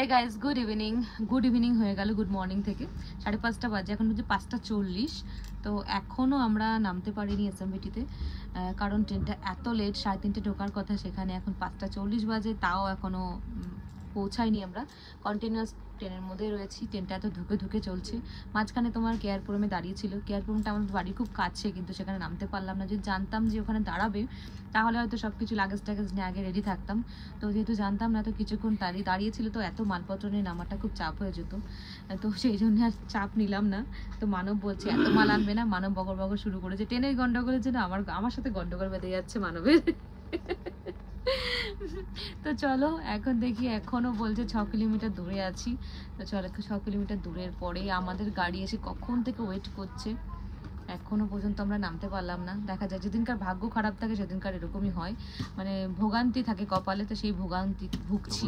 Hey guys, good evening হয়ে গেল, good morning থেকে 5:30 বাজে, এখন হচ্ছে 5:40। তো এখনও আমরা নামতে পারিনি এসএমবিটিতে, কারণ ট্রেনটা এত লেট, 3:30 ঢোকার কথা, সেখানে এখন 5:40 বাজে, তাও এখনও পৌঁছায়নি। আমরা কন্টিনিউয়াস ট্রেনের মধ্যেই রয়েছি, ট্রেনটা এত ধুকে ধুকে চলছে। মাঝখানে তোমার কেয়ারপুরমে দাঁড়িয়েছিল, কেয়ারপুরমটা আমাদের বাড়ির খুব কাছে, কিন্তু সেখানে নামতে পারলাম না। যদি জানতাম যে ওখানে দাঁড়াবে তাহলে হয়তো সব কিছু লাগেজ টাগেজ নিয়ে আগে রেডি থাকতাম। তো যেহেতু জানতাম না, তো কিছুক্ষণ দাঁড়িয়েছিল, তো এত মালপত্র নিয়ে নামাটা খুব চাপ হয়ে যেত, তো সেই জন্য আর চাপ নিলাম না। তো মানব বলছে এত মাল আনবে না, মানব বগর বগর শুরু করেছে। ট্রেনের গন্ডগোলের জন্য আমার সাথে গন্ডগোল বেঁধে যাচ্ছে মানবের। তো চলো এখন দেখি, এখনো বলছে 6 কিলোমিটার দূরে আছি। তো চলো, 6 কিলোমিটার দূরের পরে আমাদের গাড়ি এসে কখন থেকে ওয়েট করছে, এখনো পর্যন্ত আমরা নামতে পারলাম না। দেখা যায় যেদিনকার ভাগ্য খারাপ থাকে সেদিনকার এরকমই হয়, মানে ভোগান্তি থাকে কপালে, তো সেই ভোগান্তি ভুগছি।